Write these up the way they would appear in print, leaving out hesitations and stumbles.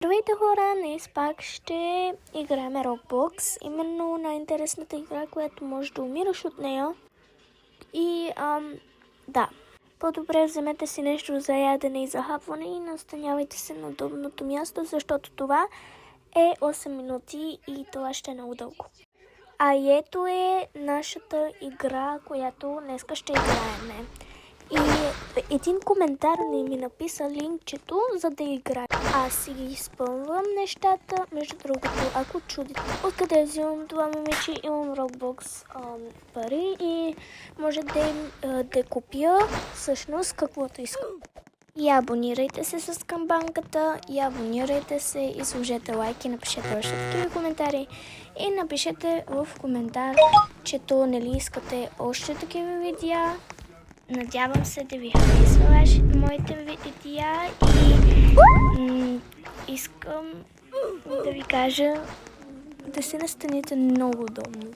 Здравейте хора, днес пак ще играем Roblox, именно най-интересната игра, която може да умираш от нея. И да, по-добре вземете си нещо за ядене и за хапване и настанявайте се на удобното място, защото това е 8 минути и това ще е много дълго. А и ето е нашата игра, която днеска ще играем. И един коментар ми написа линкчето, за да играе. Аз си ги изпълнвам нещата. Между другото, ако чудите откъде взимам това момиче, имам Roblox пари и може да купя всъщност каквото искам. И абонирайте се с камбанката, и абонирайте се и сложете лайк и напишете още такива коментари. И напишете в коментар, че то нали искате още такива видеа. Надявам се да ви харесва моите видеа и искам да ви кажа да се настанете много удобно.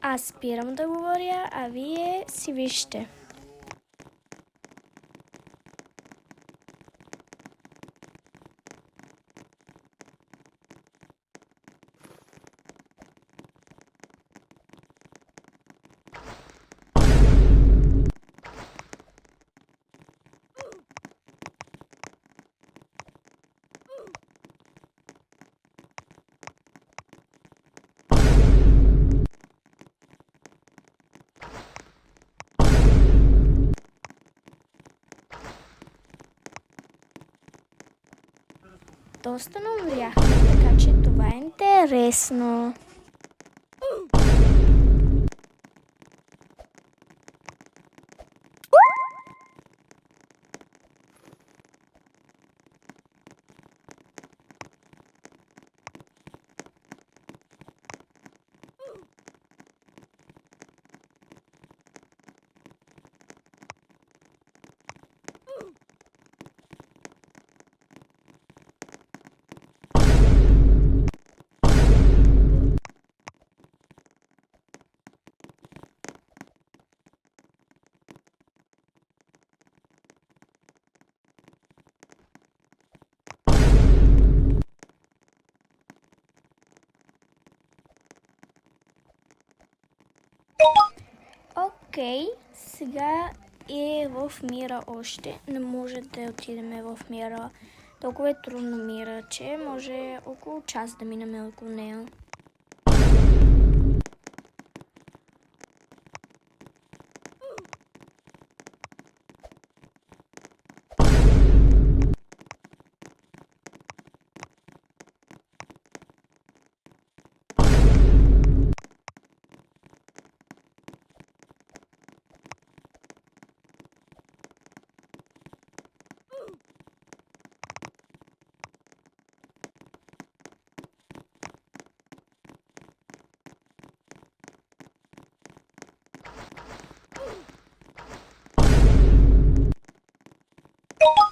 Аз спирам да говоря, а вие си вижте. Доста намряхме, така че това е интересно. Окей, сега е в мира още. Не може да отидем в мира. Толкова е трудно мира, че може около час да минем около нея.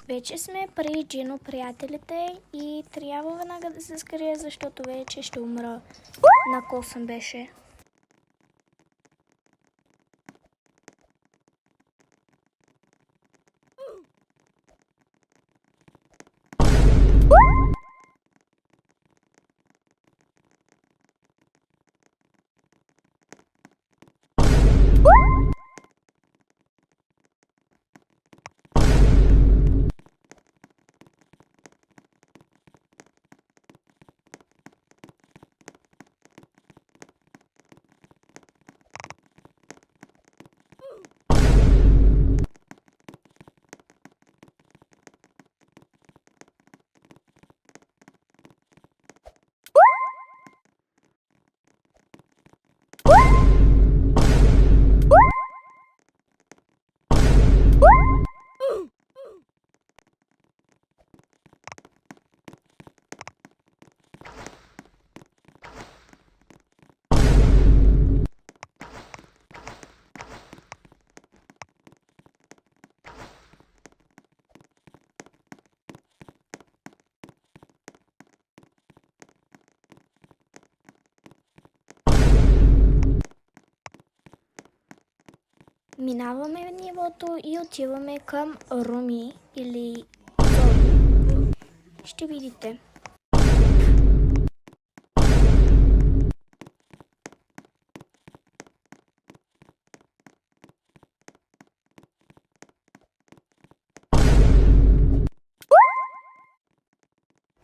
Вече сме при Джино приятелите и трябва веднага да се скрия, защото вече ще умра. На косъм беше. Минаваме нивото и отиваме към Руми или Зои. Ще видите.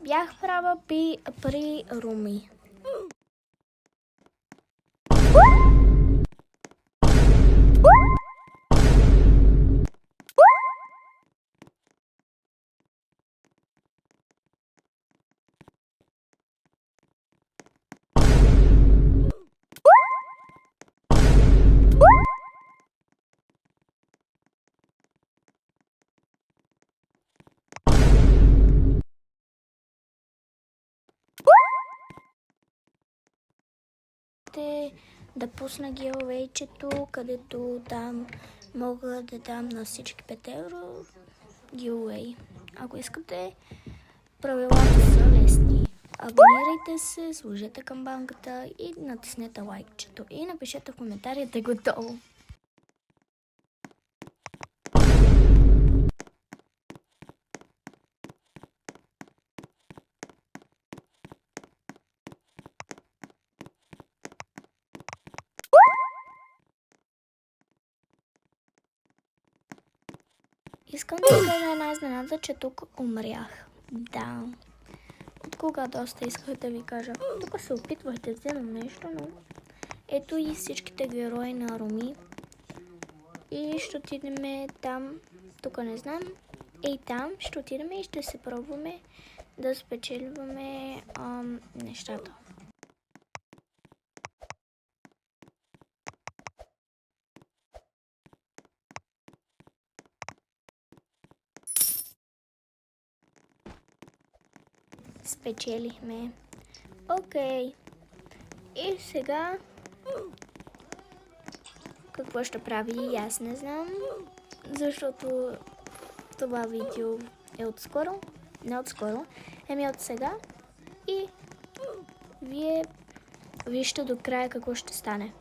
Бях права при Руми. Да пусна giveaway-чето, където там мога да дам на всички 5 евро giveaway. Ако искате, правилата са лесни. Абонирайте се, сложете камбанката и натиснете лайкчето. И напишете в коментарите готово. Искам да кажа една изненада, че тук умрях. Да. От кога доста исках да ви кажа. Тук се опитвах да вземам нещо, но ето и всичките герои на Руми. И ще отидем там, тук не знам, и там ще отидем и ще се пробваме да спечеливаме нещата. Спечелихме. Окей. И сега какво ще прави, аз не знам, защото това видео е отскоро, не отскоро, от сега и вие вижте до края какво ще стане.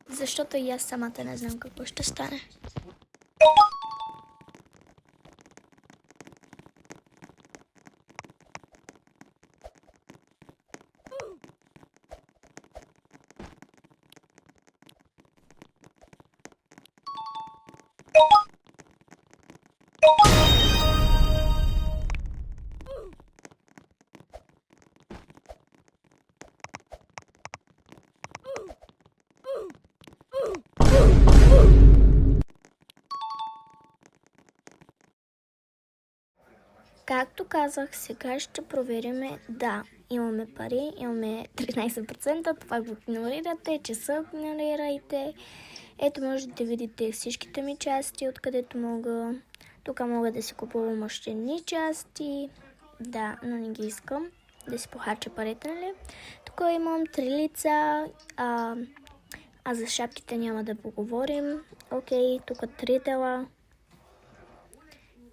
Защото и аз самата не знам какво ще стане. Както казах, сега ще провериме. Да, имаме пари, имаме 13%, това го игнорирате, часа игнорирайте. Ето можете да видите всичките ми части, откъдето мога. Тук мога да си купувам още части. Да, но не ги искам да си похарча парите, нали? Тук имам 3 лица, а за шапките няма да поговорим. Окей, тук 3 тела.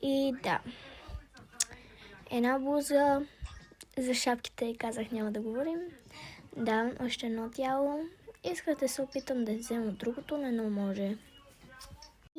И да. Една блуза, за шапките казах няма да говорим. Да, още едно тяло. Исках да се опитам да взема другото, но не може.